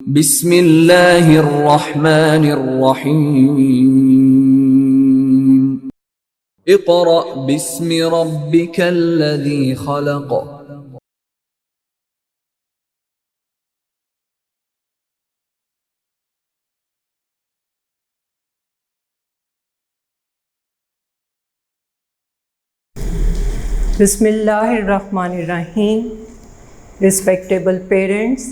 बिस्मिल्लाहिर्रहमानिर्रहीम। Iqra बिस्मि रब्बिकल्लज़ी खलक़। Bismillahirrahmanirrahim. Respectable parents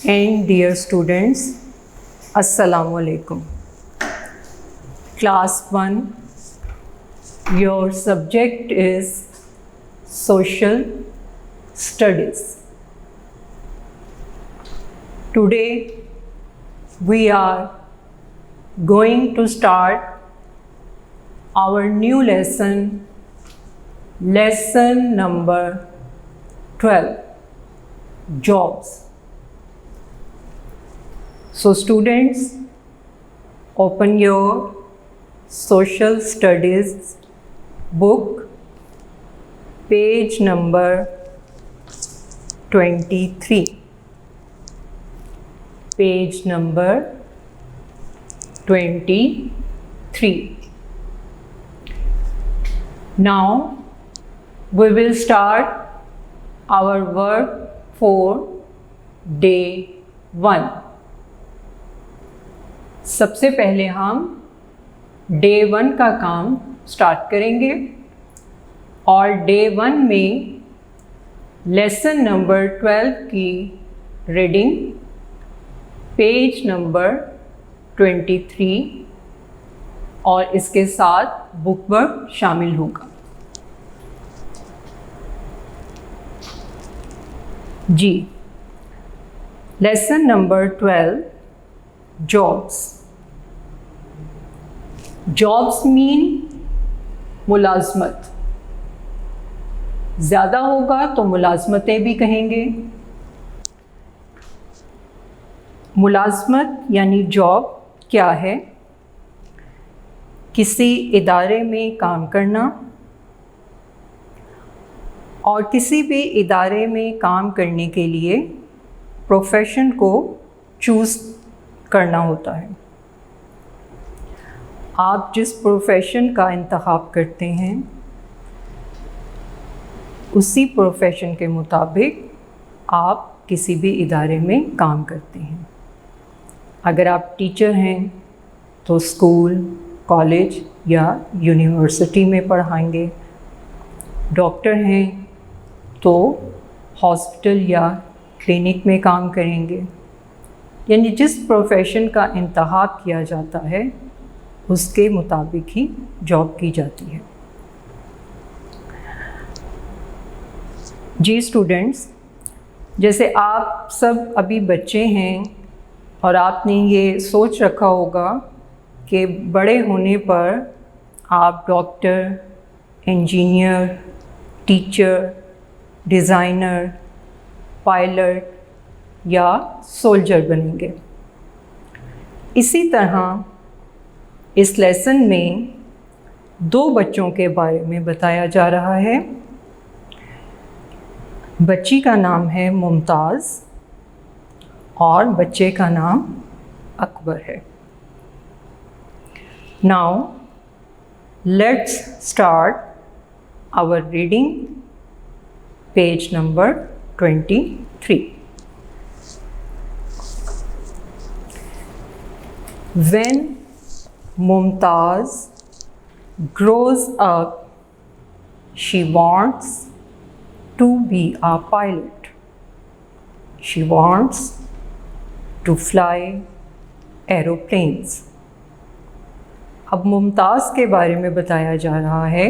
and dear students, Assalamu alaikum. Class 1, your subject is Social Studies. Today we are going to start our new lesson number 12, jobs. So students, open your social studies book, page number 23. Page number 23. Now we will start our work for day 1. सबसे पहले हम day 1 का काम start करेंगे और day 1 में lesson number 12 की reading page number 23 और इसके साथ बुक वर्क शामिल होगा। जी, lesson number 12, jobs. Jobs mean मुलाजमत. ज़्यादा होगा तो मुलाजमतें भी कहेंगे. मुलाजमत यानी जॉब क्या है? किसी इदारे में काम करना और किसी भी इदारे में काम करने के लिए प्रोफेशन को चूज़ करना होता है. आप जिस प्रोफेशन का इंतखाब करते हैं उसी प्रोफेशन के मुताबिक आप किसी भी इदारे में काम करते हैं. अगर आप टीचर हैं तो स्कूल, कॉलेज या यूनिवर्सिटी में पढ़ाएंगे. डॉक्टर हैं तो हॉस्पिटल या क्लिनिक में काम करेंगे. यानी जिस प्रोफेशन का इंतखाब किया जाता है उसके मुताबिक ही जॉब की जाती है. जी स्टूडेंट्स, जैसे आप सब अभी बच्चे हैं और आपने ये सोच रखा होगा कि बड़े होने पर आप doctor, engineer, teacher, designer, pilot या सोल्जर बनेंगे. इसी तरह इस लेसन में 2 बच्चों के बारे में बताया जा रहा है. बच्ची का नाम है मुमताज़ और बच्चे का नाम अकबर है. Now let's start our reading, page number 23. When Mumtaz grows up, she wants to be a pilot. She wants to fly aeroplanes. अब मुमताज़ के बारे में बताया जा रहा है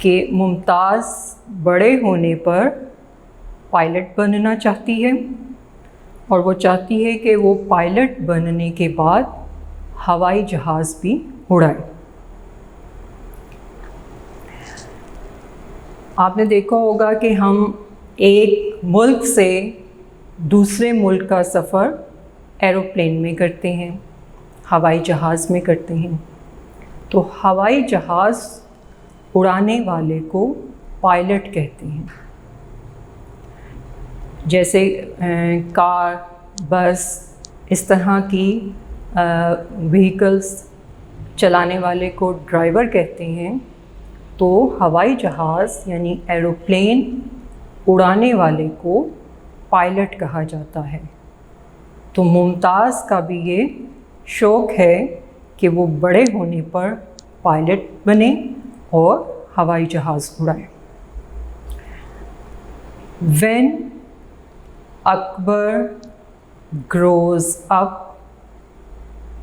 कि मुमताज़ बड़े होने पर पायलट बनना चाहती है और वो चाहती है कि वो पायलट बनने के बाद हवाई जहाज़ भी उड़ाए. आपने देखा होगा कि हम एक मुल्क से दूसरे मुल्क का सफ़र एरोप्लेन में करते हैं, हवाई जहाज़ में करते हैं. तो हवाई जहाज़ उड़ाने वाले को पायलट कहते हैं. जैसे कार, बस इस तरह की व्हीकल्स चलाने वाले को ड्राइवर कहते हैं, तो हवाई जहाज़ यानी एरोप्लेन उड़ाने वाले को पायलट कहा जाता है। तो मुमताज़ का भी ये शौक़ है कि वो बड़े होने पर पायलट बने और हवाई जहाज़ उड़ाए। When Akbar grows up,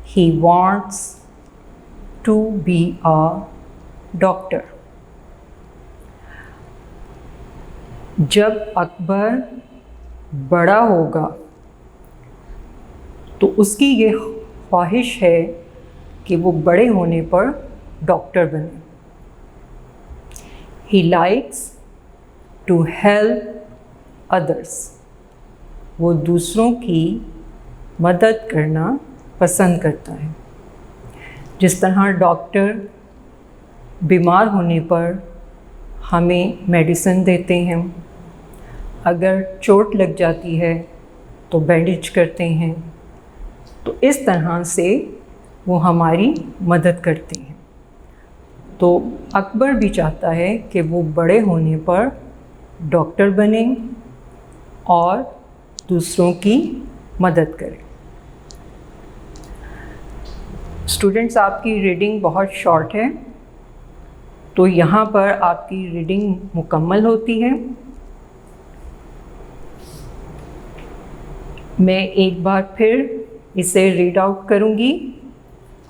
he wants to be a doctor. जब अकबर बड़ा होगा तो उसकी ये ख्वाहिश है कि वो बड़े होने पर डॉक्टर बने। He likes to help others. वो दूसरों की मदद करना पसंद करता है। जिस तरह डॉक्टर बीमार होने पर हमें मेडिसिन देते हैं, अगर चोट लग जाती है तो बैंडेज करते हैं, तो इस तरह से वो हमारी मदद करते हैं। तो अकबर भी चाहता है कि वो बड़े होने पर डॉक्टर बने और दूसरों की मदद करें। स्टूडेंट्स, आपकी रीडिंग बहुत शॉर्ट है, तो यहाँ पर आपकी रीडिंग मुकम्मल होती है। मैं एक बार फिर इसे रीड आउट करूँगी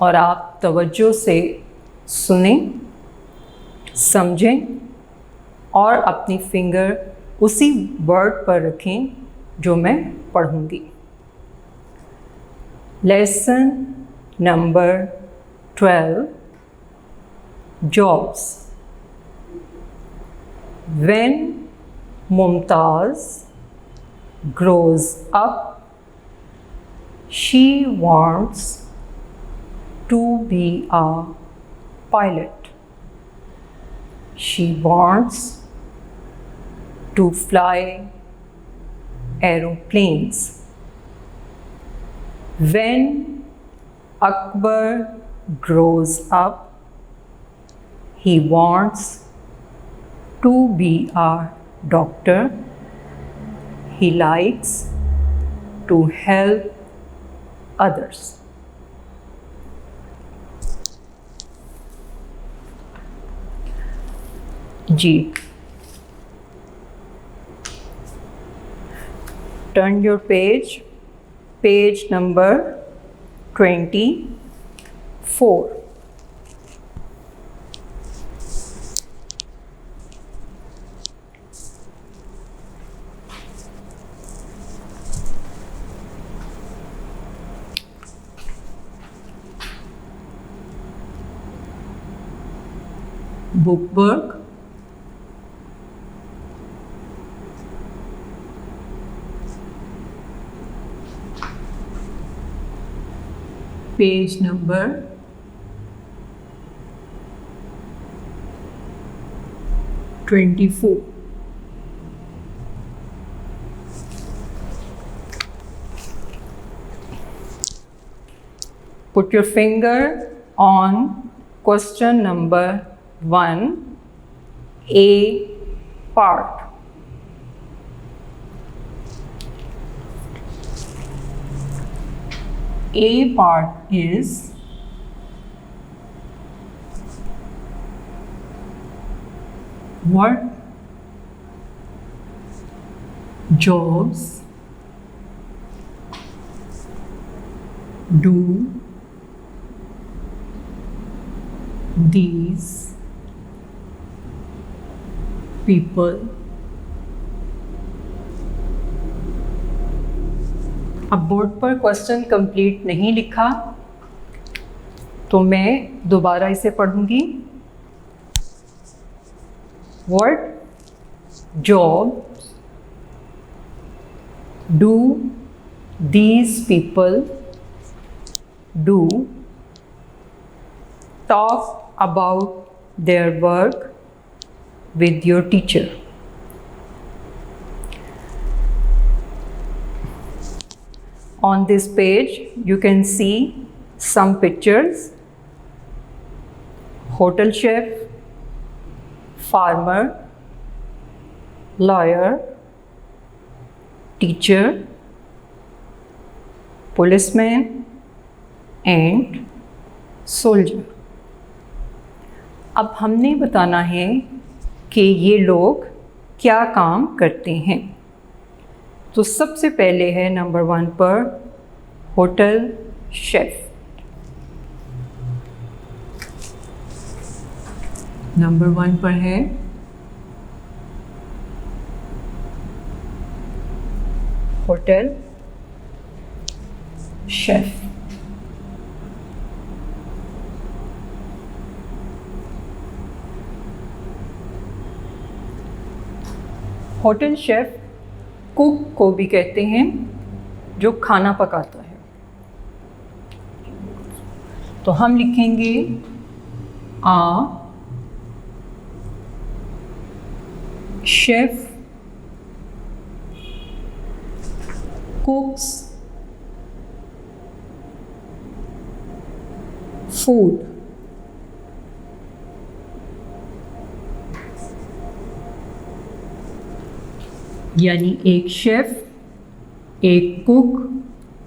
और आप तवज्जो से सुनें, समझें और अपनी फिंगर उसी वर्ड पर रखें जो मैं पढ़ूँगी। Lesson number 12, jobs. When Mumtaz grows up, she wants to be a pilot. She wants to fly aeroplanes. When Akbar grows up, he wants to be a doctor. He likes to help others. जी, turn your page, page number 24. Bookwork, page number 24. Put your finger on question number 1, A part. A part is what jobs do these people अब board पर question complete नहीं लिखा तो मैं दोबारा इसे पढ़ूंगी। What jobs do these people do? Talk about their work with your teacher. On this page, you can see some pictures. Hotel chef, farmer, lawyer, teacher, policeman and soldier. अब हमने बताना है कि ये लोग क्या काम करते हैं। तो सबसे पहले है नंबर 1 पर होटल शेफ। नंबर 1 पर है hotel chef. Hotel chef cook को भी कहते हैं, जो खाना पकाता है। तो हम लिखेंगे आ शेफ cooks food. यानी एक शेफ, एक कुक,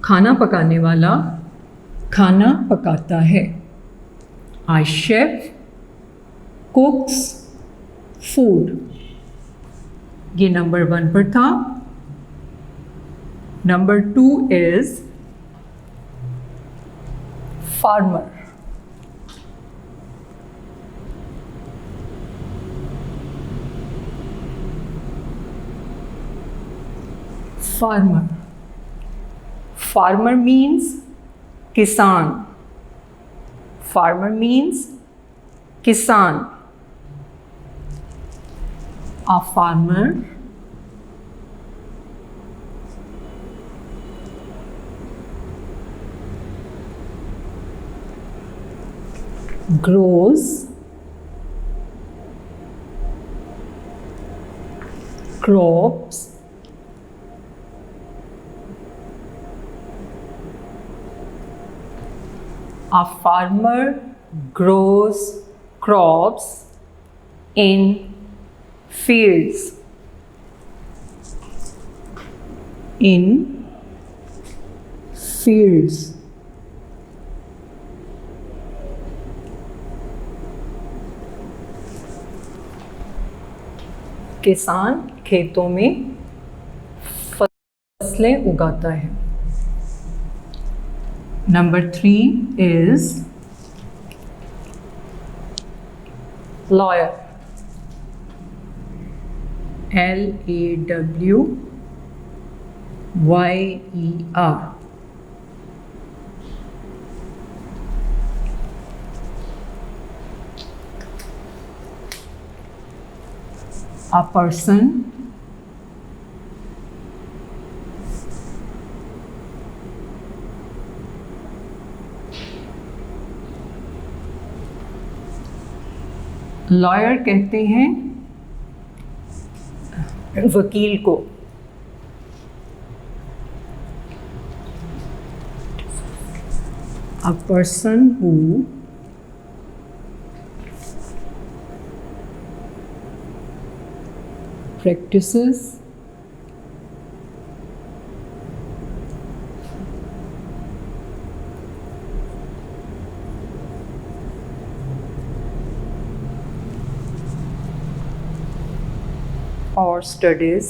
खाना पकाने वाला खाना पकाता है। A chef cooks food। ये नंबर 1 पर था। Number 2 is farmer। farmer farmer means किसान। farmer means किसान। A farmer grows crops A farmer grows crops in fields। In fields। किसान खेतों में फसलें उगाता है। Number 3 is lawyer। LAWYER। A person lawyer कहते हैं वकील को। A person who practices or studies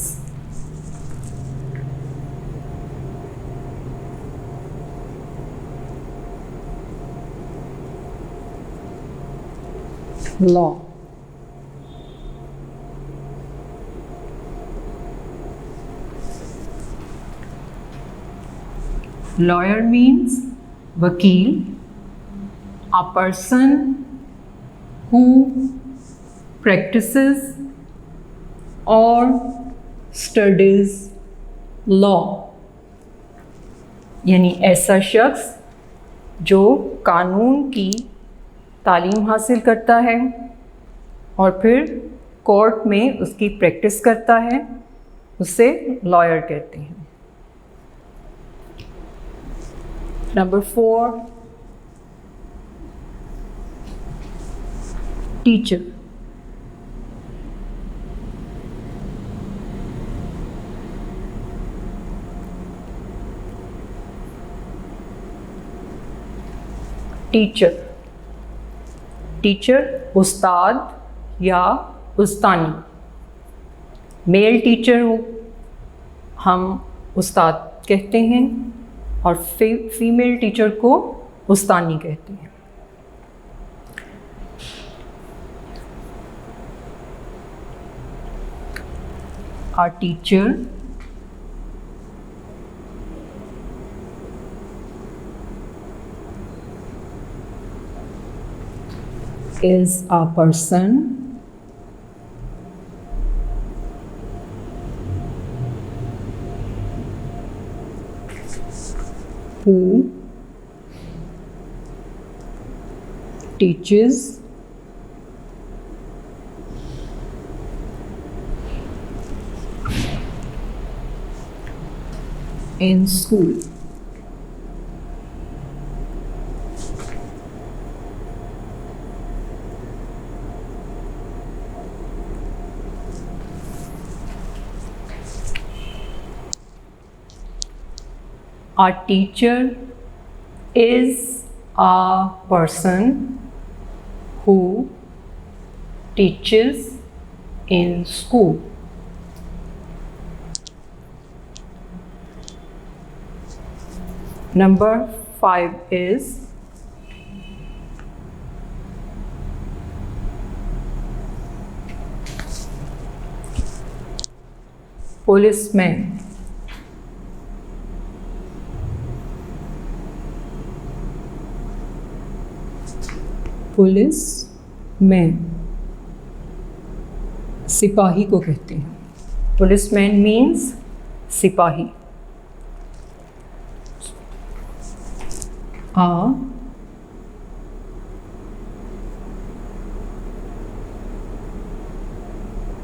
law। Lawyer means वकील। A person who practices or studies law। यानी ऐसा शख्स जो कानून की तालीम हासिल करता है और फिर कोर्ट में उसकी प्रैक्टिस करता है, उसे लॉयर कहते हैं। Number 4, teacher. टीचर, टीचर उस्ताद या उस्तानी। मेल टीचर हम उस्ताद कहते हैं और फीमेल टीचर को उस्तानी कहते हैं। Our teacher is a person who teaches in school. A teacher is a person who teaches in school. Number 5 is policeman. Police man सिपाही को कहते हैं। पुलिसमैन मीन्स सिपाही। आ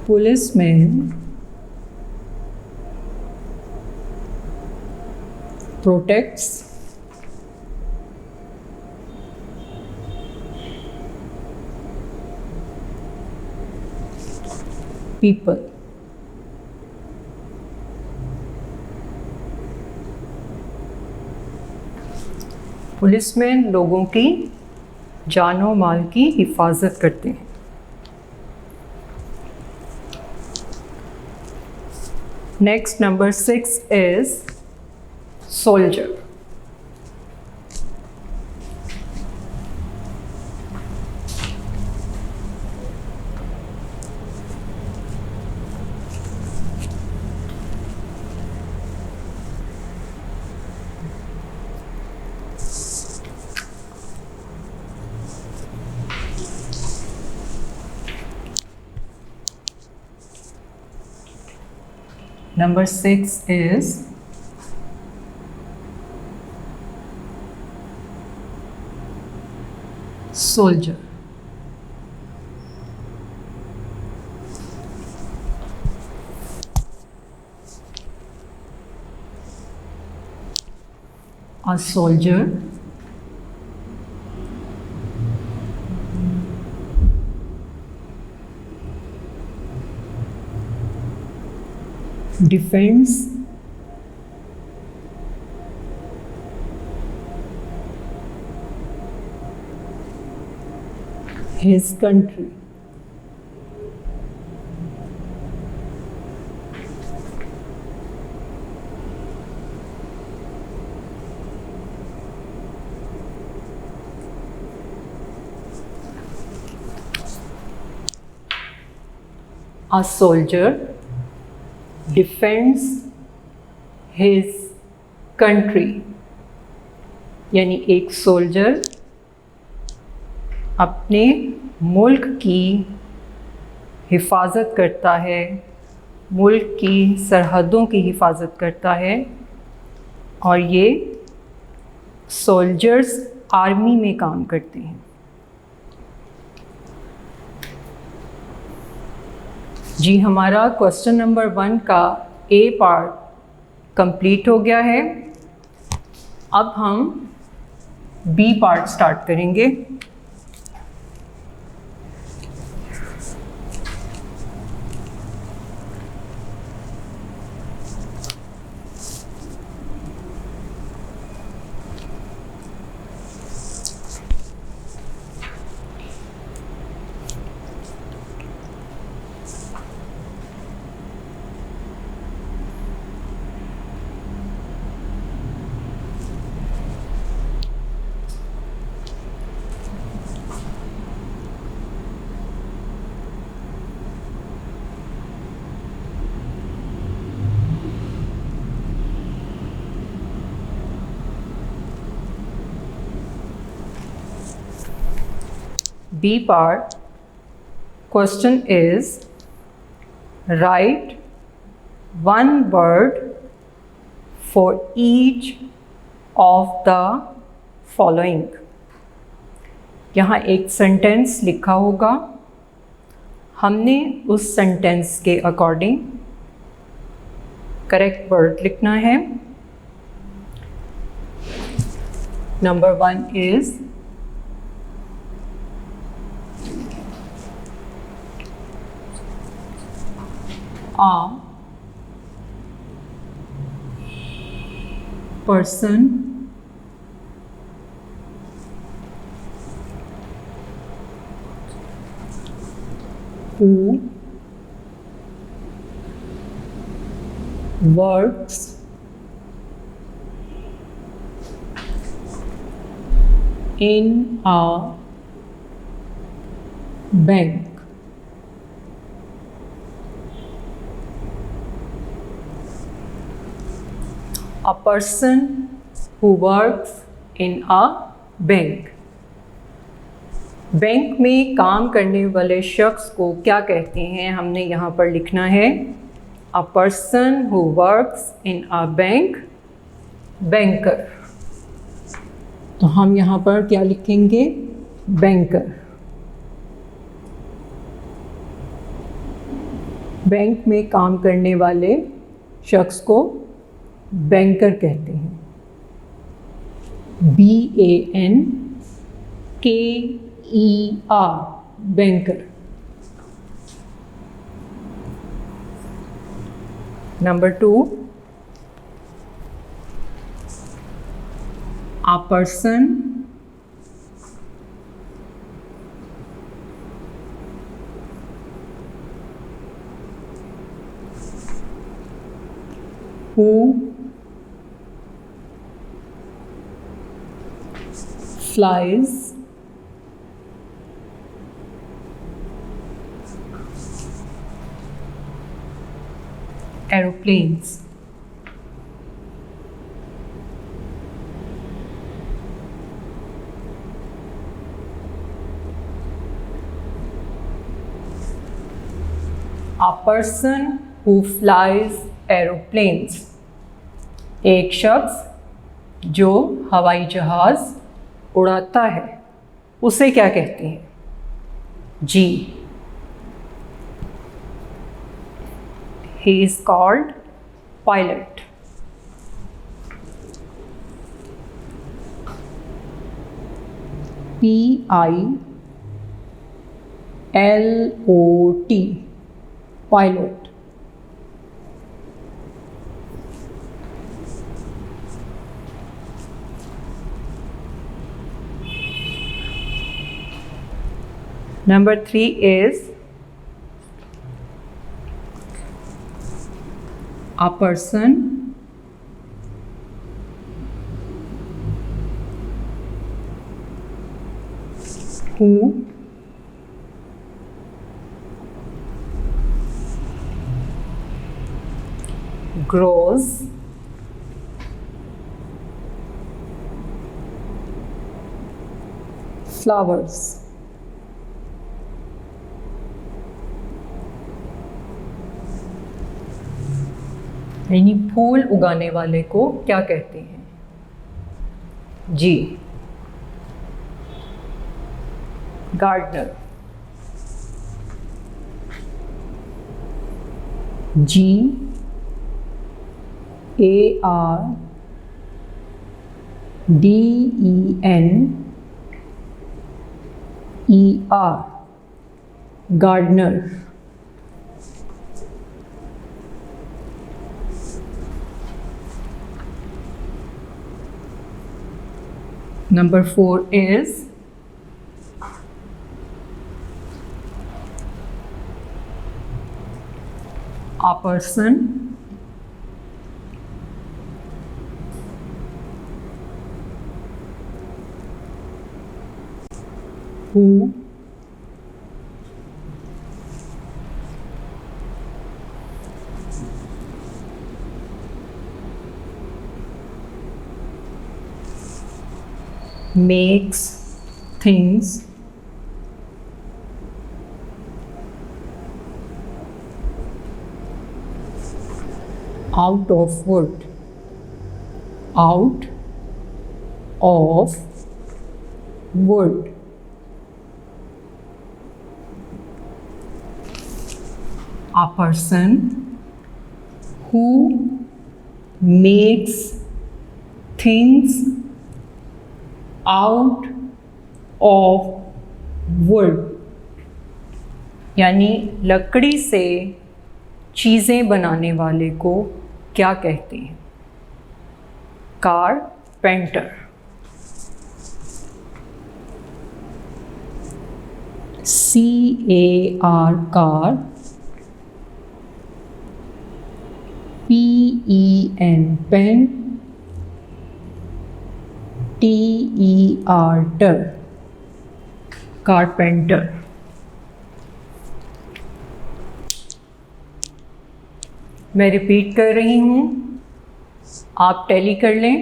पुलिसमैन प्रोटेक्ट्स people. पुलिसमैन लोगों की जानो माल की हिफाजत करते हैं। Next, number 6 is soldier. Number 6 is soldier. A soldier defends his country. A soldier defends his country, यानी एक सोल्जर अपने मुल्क की हिफाजत करता है, मुल्क की सरहदों की हिफाजत करता है। और ये सोल्जर्स आर्मी में काम करते हैं। जी, हमारा क्वेश्चन नंबर 1 का ए पार्ट कंप्लीट हो गया है। अब हम बी पार्ट स्टार्ट करेंगे। B part, question is write one word for each of the following। यहाँ एक सेंटेंस लिखा होगा, हमने उस सेंटेंस के अकॉर्डिंग करेक्ट वर्ड लिखना है। Number 1 is a person who works in a bank। A person who works in a bank। Bank में काम करने वाले शख्स को क्या कहते हैं, हमने यहाँ पर लिखना है a person who works in a bank, banker. तो हम यहाँ पर क्या लिखेंगे, बैंकर। बैंक में काम करने वाले शख्स को बैंकर कहते हैं। BANKER, banker. Number 2, a person who flies aeroplanes। A person who flies aeroplanes, एक शख्स जो हवाई जहाज़ उड़ाता है, उसे क्या कहते हैं, जी, he is called pilot। PILOT, pilot। Number 3 is a person who grows flowers। यानी फूल उगाने वाले को क्या कहते हैं, जी, gardener. GARDENER, DENER, gardener. Number 4 is a person who makes things out of wood, out of wood. A person who makes things out of wood, यानी लकड़ी से चीज़ें बनाने वाले को क्या कहते हैं? Carpenter. CAR, car, PEN, pen, TER, carpenter. मैं रिपीट कर रही हूँ, आप टैली कर लें।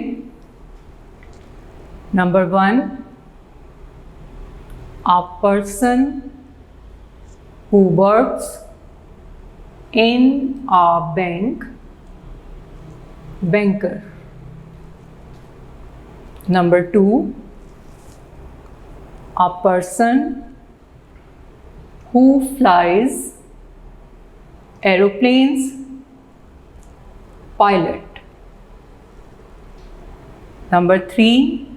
Number 1, a person who works in a bank, banker. Number 2, a person who flies aeroplanes, pilot. Number 3,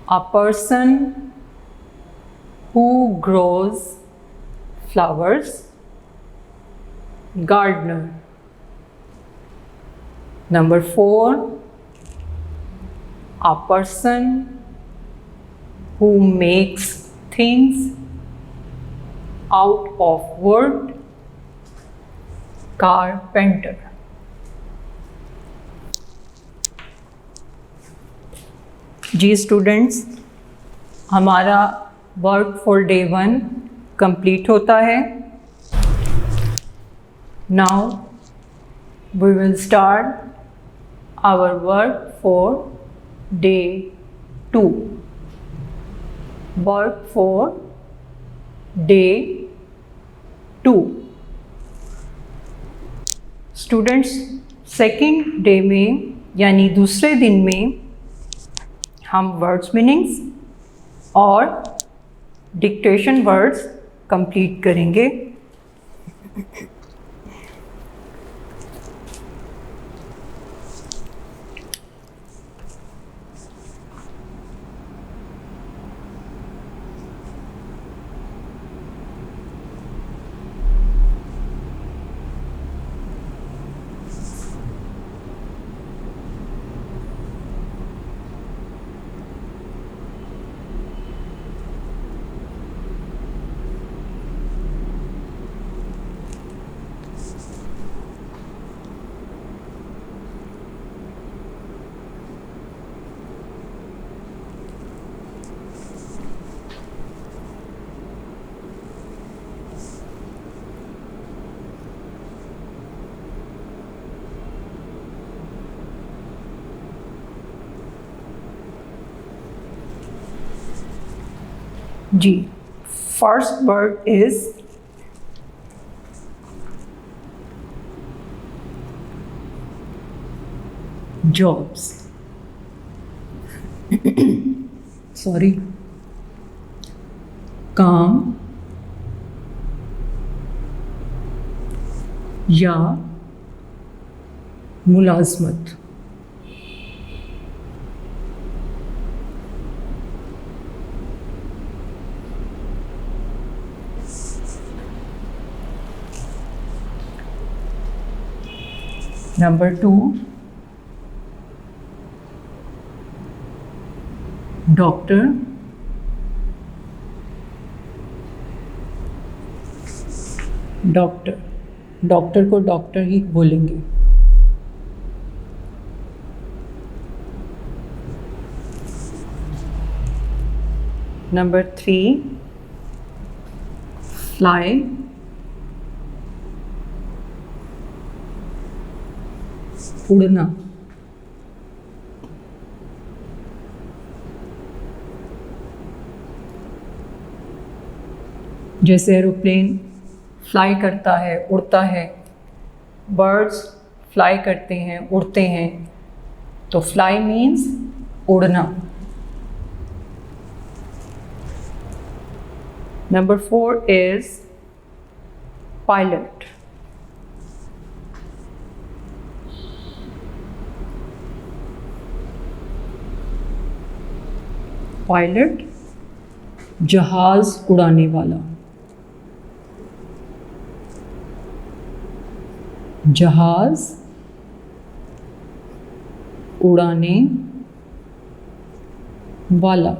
a person who grows flowers, gardener. Number 4, a person who makes things out of wood, carpenter. जी students, हमारा work for day 1 complete होता है। Now we will start our work for day 2। Work for day 2। Students, second day में यानी दूसरे दिन में हम वर्ड्स मीनिंग्स और डिक्टेशन वर्ड्स कंप्लीट करेंगे। जी, first word is jobs. Sorry, काम या मुलाजमत। नंबर 2, डॉक्टर, डॉक्टर, डॉक्टर को डॉक्टर ही बोलेंगे। नंबर 3, फ्लाई, उड़ना। जैसे एरोप्लेन फ्लाई करता है, उड़ता है, बर्ड्स फ्लाई करते हैं, उड़ते हैं, तो फ्लाई मीन्स उड़ना। Number 4 is pilot. पायलट जहाज उड़ाने वाला, जहाज उड़ाने वाला।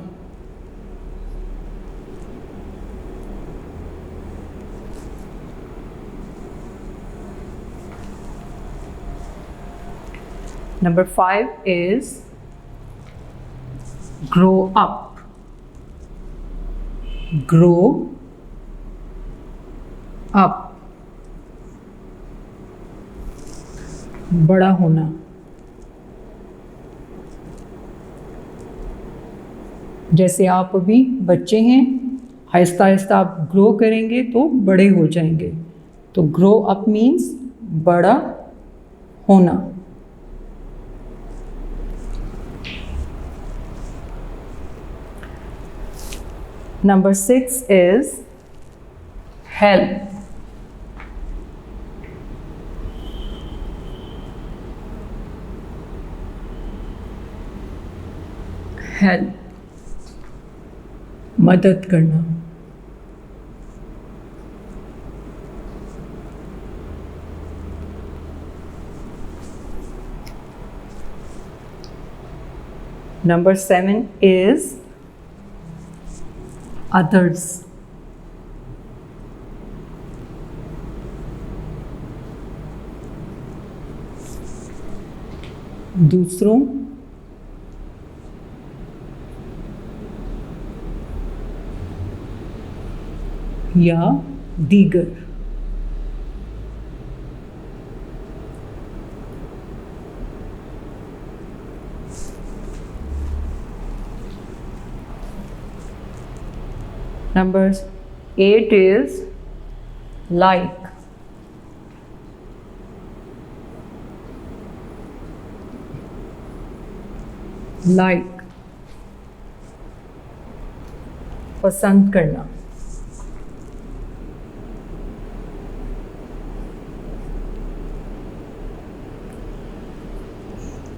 Number 5 is grow up. Grow up, बड़ा होना। जैसे आप अभी बच्चे हैं, आहिस्ता आहिस्ता आप ग्रो करेंगे तो बड़े हो जाएंगे। तो ग्रो अप मीन्स बड़ा होना। Number 6 is help. Help, मदद करना। Number 7 is others. दूसरों, या दीगर। Number 8 is like. Like, पसंद करना।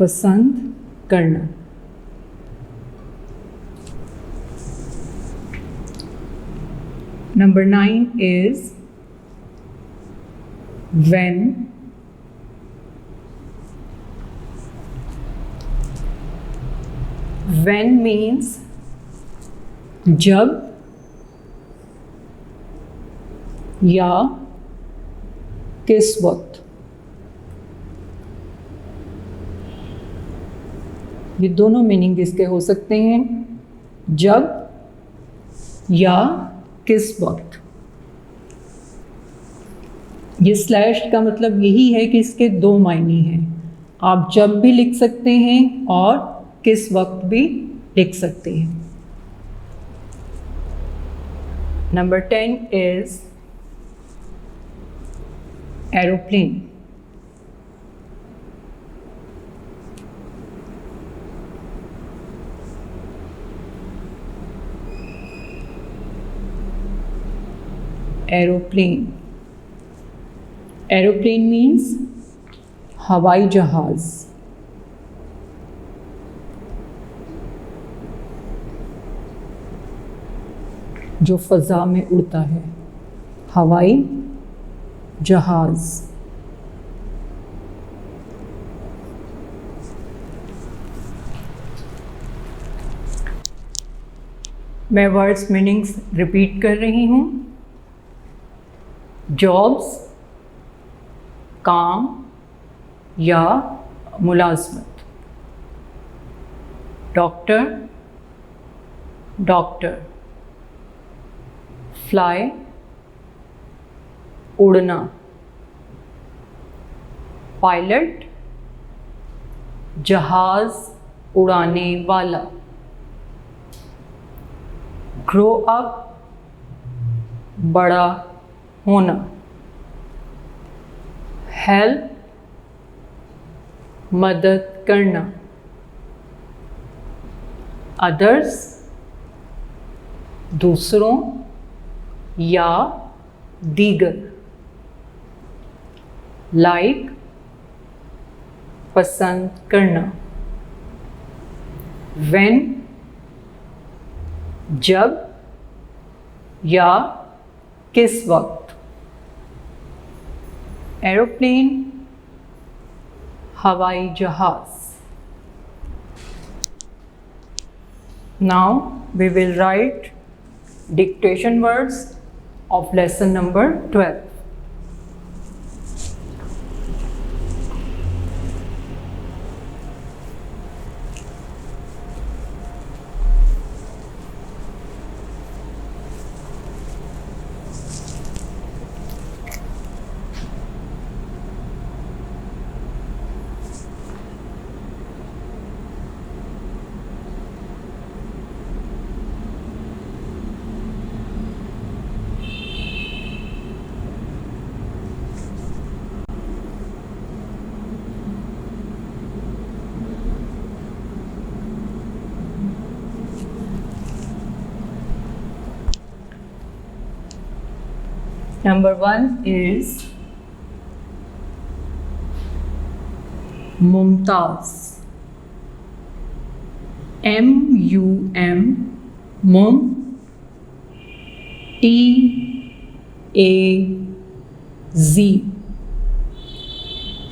पसंद करना। Number 9 is when. When means जब या किस वक्त। ये दोनों मीनिंग इसके हो सकते हैं, जब या किस वक्त। ये स्लैश का मतलब यही है कि इसके दो मायने हैं। आप जब भी लिख सकते हैं और किस वक्त भी लिख सकते हैं। Number 10 is aeroplane. Aeroplane. Aeroplane means हवाई जहाज। जो फ़ज़ा में उड़ता है, हवाई जहाज़। मैं वर्ड्स मीनिंग्स रिपीट कर रही हूँ। जॉब्स, काम या मुलाजमत। Doctor, doctor. फ्लाई, उड़ना। पायलट, जहाज़ उड़ाने वाला। ग्रो अप, बड़ा होना। हेल्प, मदद करना। अदर्स, दूसरों या दीगर। लाइक, पसंद करना। व्हेन, जब या किस वक्त। एरोप्लेन, हवाई जहाज। Now we will write dictation words of lesson number 12. Number 1 is Mumtaz. M-U-M, Mum, T-A-Z,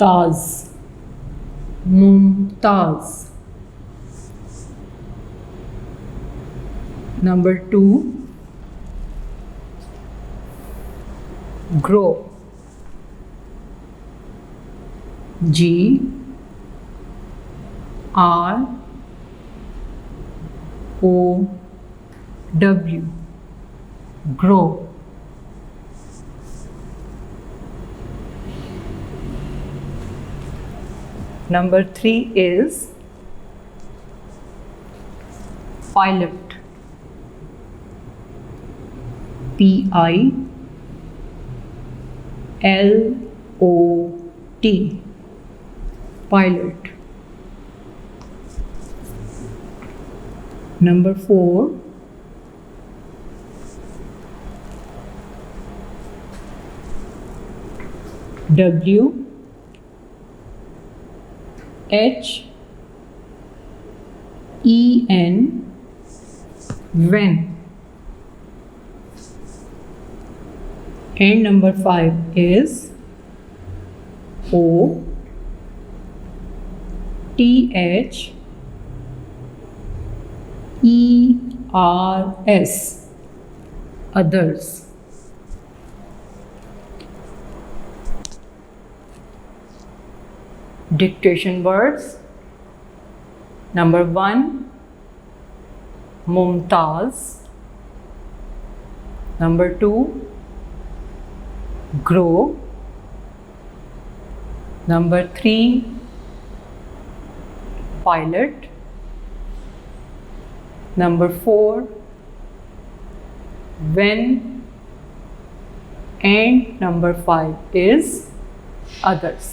Taz, Mumtaz. Number 2, grow. G-R-O-W, grow. Number 3 is pilot. P-I-L-O-T, pilot. Number 4, W-H-E-N, when. And number 5 is O-T-H-E-R-S, others. Dictation words. Number 1, Mumtaz. Number 2, grow. Number 3, pilot. Number 4, when. And number 5 is others.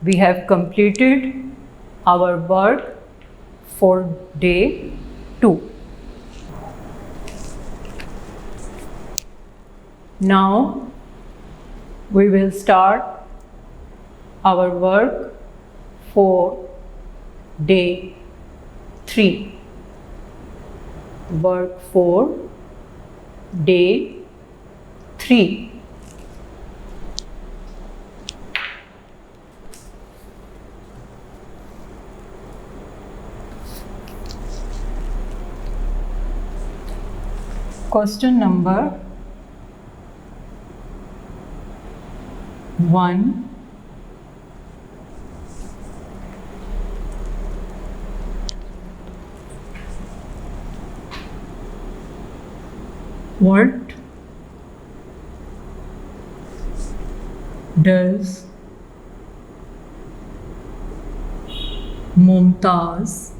We have completed our work for day 2. Now we will start our work for day 3. Work for day 3. Question number 1. What does Mumtaz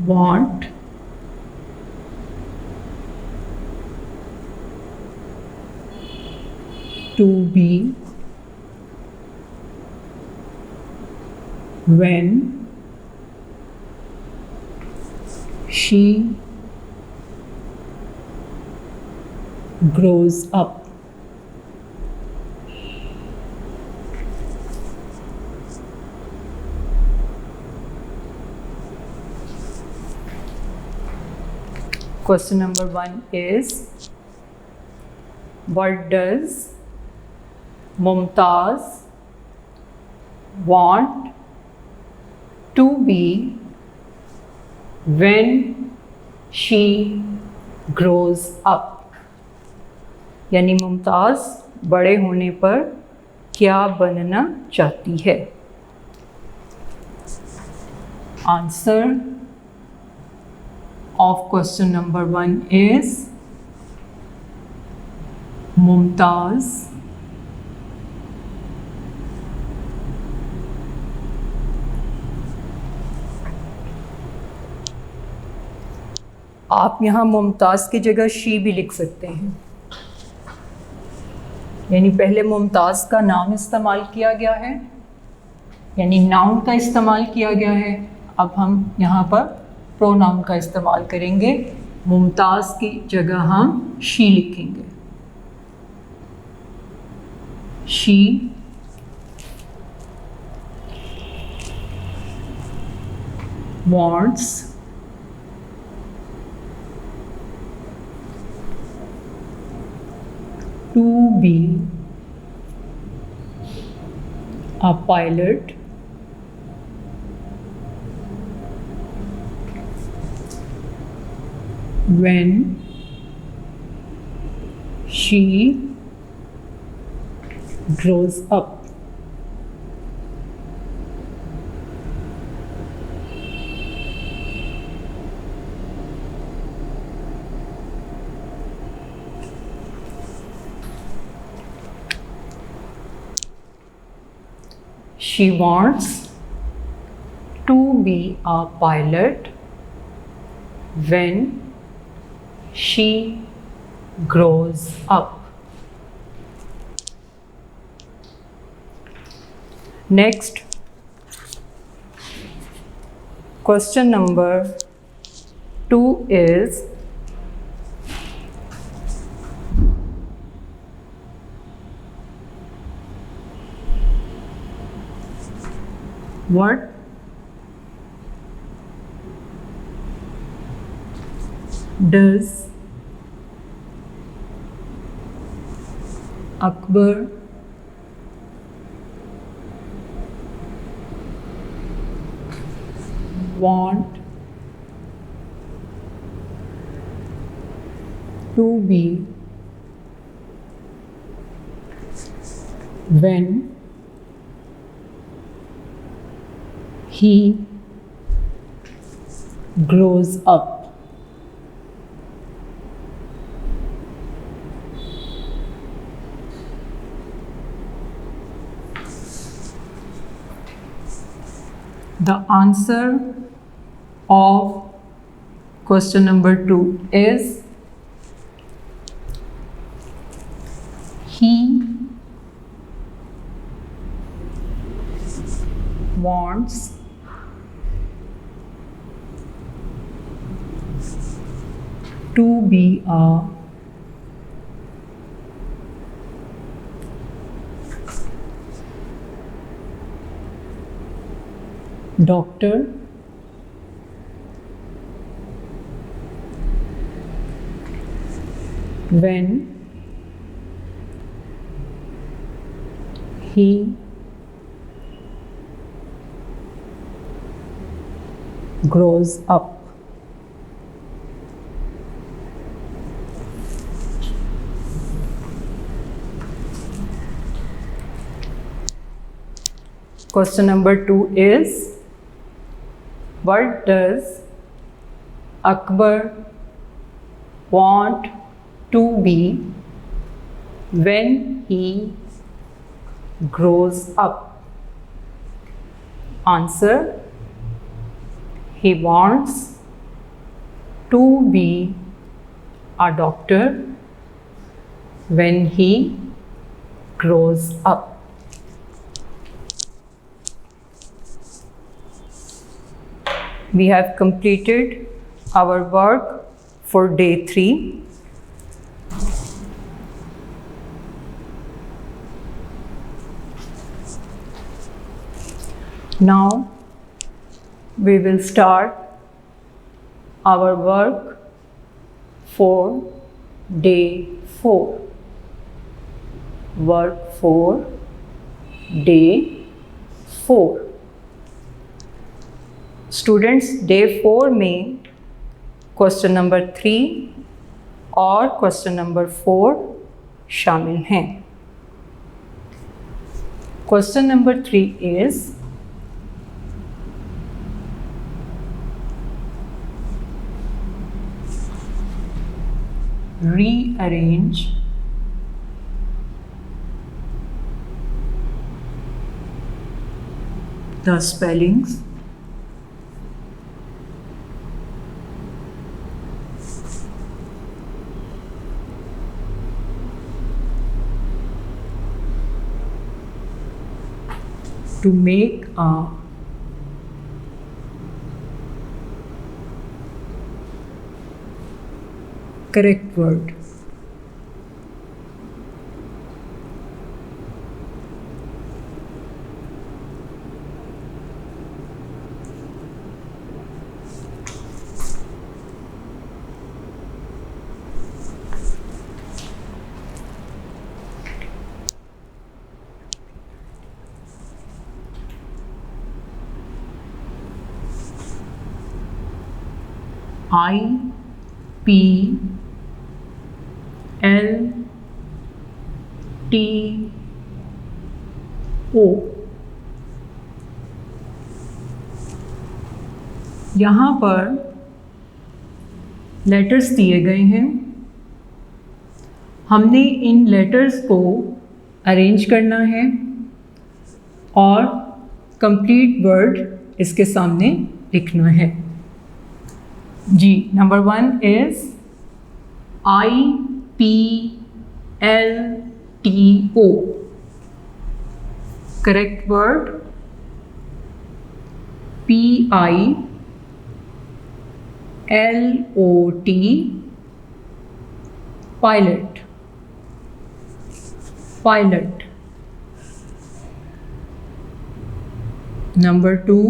want to be when she grows up? Question number 1 is, what does Mumtaz want to be when she grows up? यानी मुमताज़ बड़े होने पर क्या बनना चाहती है? Answer of question number 1 is Mumtaz आप यहाँ मुमताज़ की जगह शी भी लिख सकते हैं, यानी पहले मुमताज़ का नाम इस्तेमाल किया गया है, यानी नाउन का इस्तेमाल किया गया है। अब हम यहाँ पर प्रोनाउन का इस्तेमाल करेंगे, मुमताज़ की जगह हम शी लिखेंगे। She wants to be a pilot when she grows up. She wants to be a pilot when she grows up. Next, question number 2 is, what does Akbar want to be when he grows up? The answer of question number 2 is he wants to be a doctor when He grows up. Question number 2 is, what does Akbar want to be when he grows up? Answer: he wants to be a doctor when he grows up. We have completed our work for day 3. Now we will start our work for day 4. Work for day 4. Students, day 4 में question number 3 और question number 4 शामिल हैं। Question number 3 is, rearrange the spellings to make a correct word. I P L T O। यहाँ पर letters दिए गए हैं। हमने इन लेटर्स को अरेंज करना है और कंप्लीट वर्ड इसके सामने लिखना है। जी, number 1 is IPLTO। Correct word PILOT, pilot, pilot. Number 2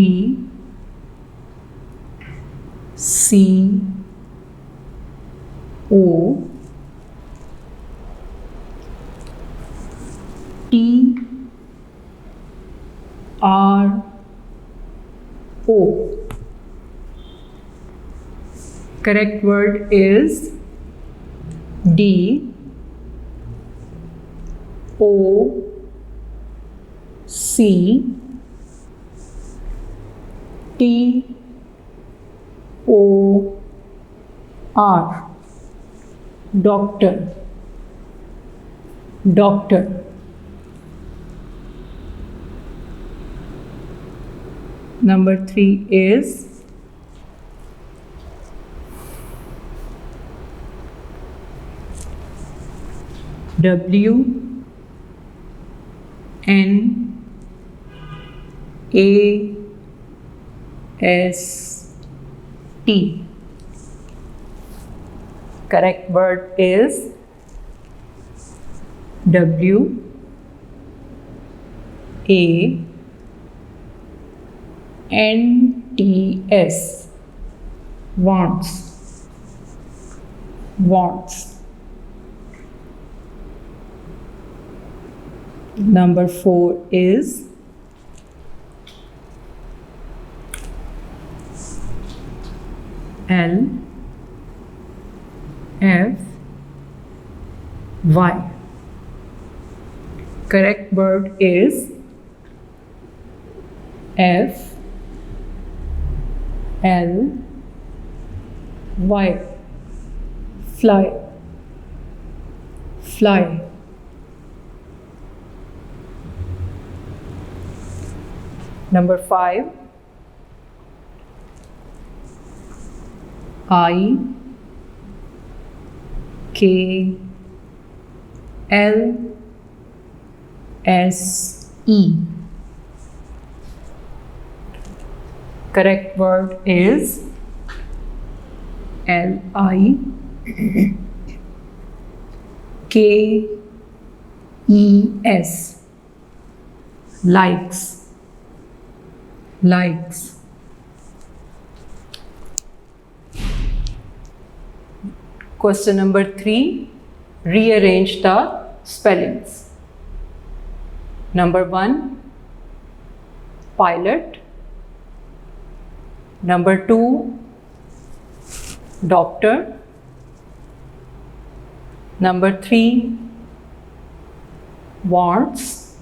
DCO TRO। Correct word is DOCTOR, doctor, doctor। Number 3 is WNAST। Correct word is WANTS, wants, wants. Number 4 is L F Y. Correct word is F L Y. Fly, fly. Number 5, I K L S E. Correct word is L I K E S. Likes, likes. Question number 3, rearrange the spellings. Number 1, pilot. Number 2, doctor. Number 3, wants.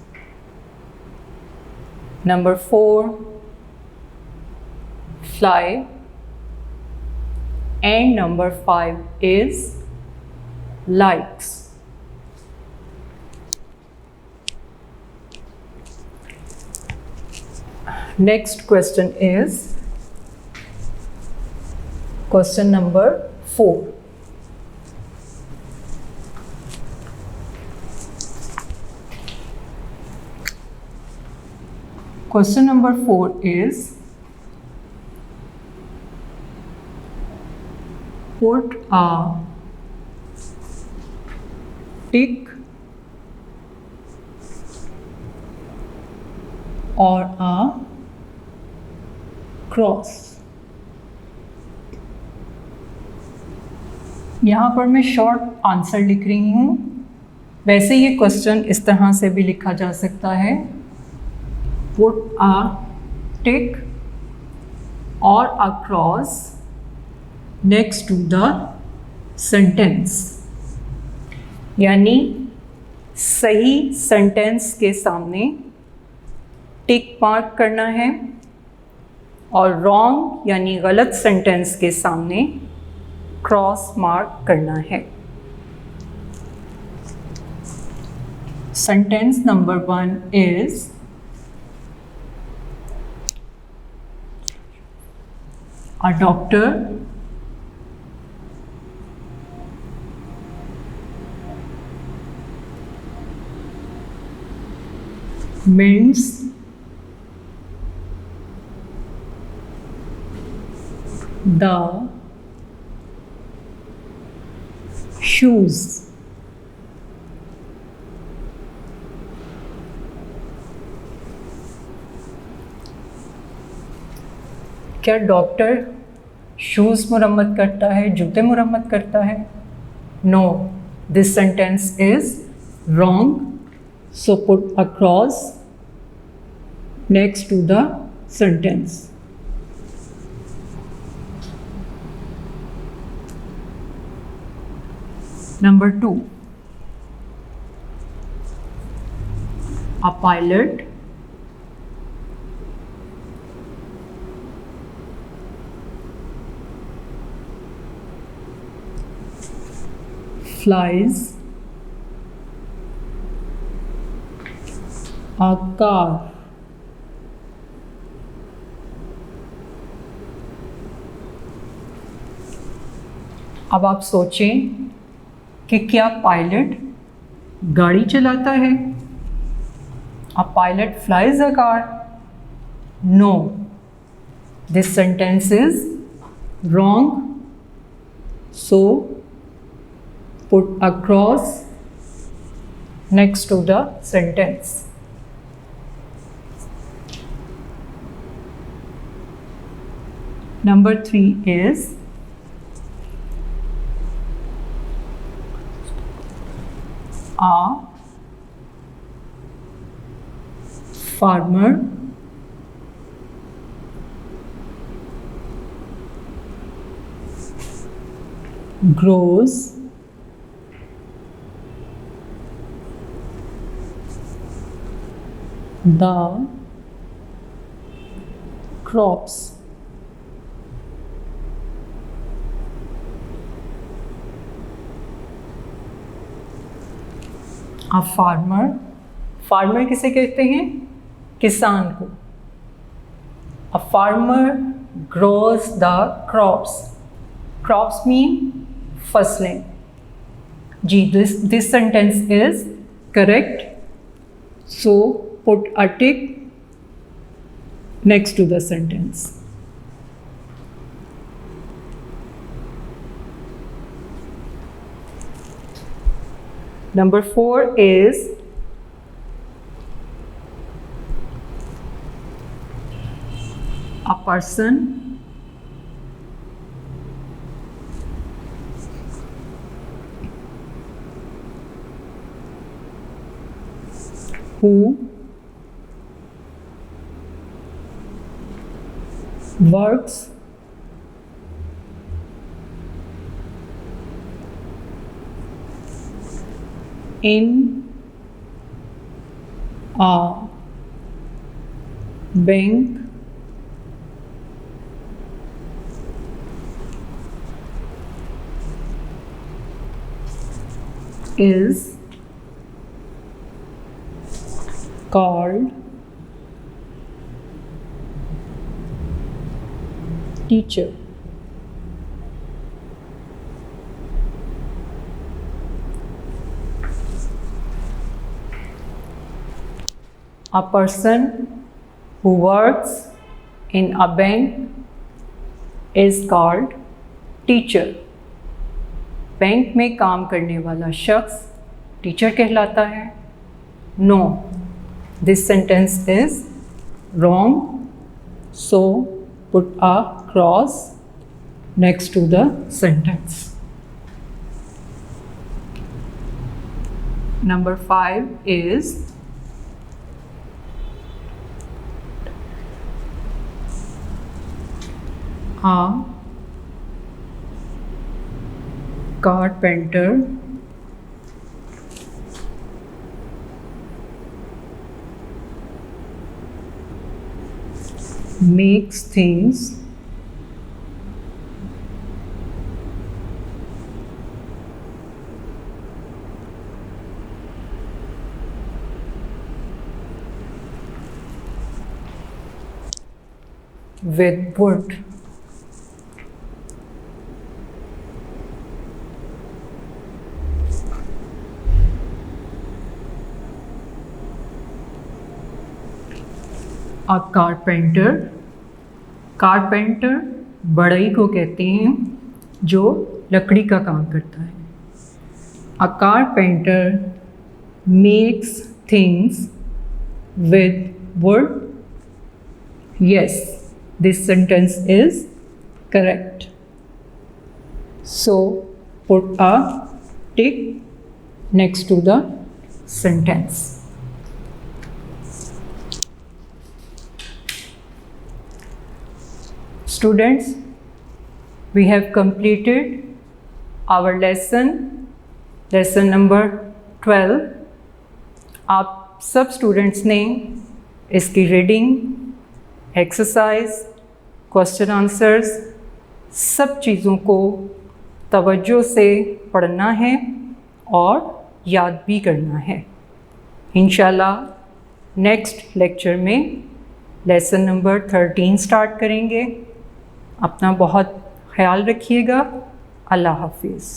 Number 4, fly. And number 5 is likes. Next question is question number 4. Question number 4 is put a tick or a cross. यहाँ पर मैं short answer लिख रही हूँ. वैसे ये question इस तरह से भी लिखा जा सकता है, put a tick or a cross next to the sentence. यानी सही सेंटेंस के सामने टिक मार्क करना है और रॉन्ग यानी गलत सेंटेंस के सामने क्रॉस मार्क करना है. Sentence number 1 is a doctor mends the shoes. क्या डॉक्टर शूज़ मुरम्मत करता है, जूते मुरम्मत करता है? No, this sentence is wrong. So put a cross next to the sentence. Number 2, a pilot flies a car. अब आप सोचें कि क्या पायलट गाड़ी चलाता है? A pilot flies a car? No, this sentence is wrong. So put a cross next to the sentence. Number 3 is A farmer grows the crops. A farmer किसे कहते हैं? किसान को. A farmer grows the crops. Crops mean फसलें. जी, this sentence is correct. So put a tick next to the sentence. Number 4 is a person who works in a bank is called teacher. A person who works in a bank is called teacher. Bank में काम करने वाला शख्स teacher कहलाता है? No, this sentence is wrong. So put a cross next to the sentence. Number 5 is a carpenter makes things with wood. A carpenter बढ़ई को कहते हैं जो लकड़ी का काम करता है. A carpenter makes things with wood. Yes, this sentence is correct. So put a tick next to the sentence. Students, we have completed our lesson number 12. आप सब स्टूडेंट्स ने इसकी रीडिंग, एक्सरसाइज, क्वेश्चन आंसर्स सब चीज़ों को तवज्जो से पढ़ना है और याद भी करना है. इंशाल्लाह नेक्स्ट लेक्चर में लेसन नंबर 13 स्टार्ट करेंगे. अपना बहुत ख्याल रखिएगा. अल्लाह हाफिज़.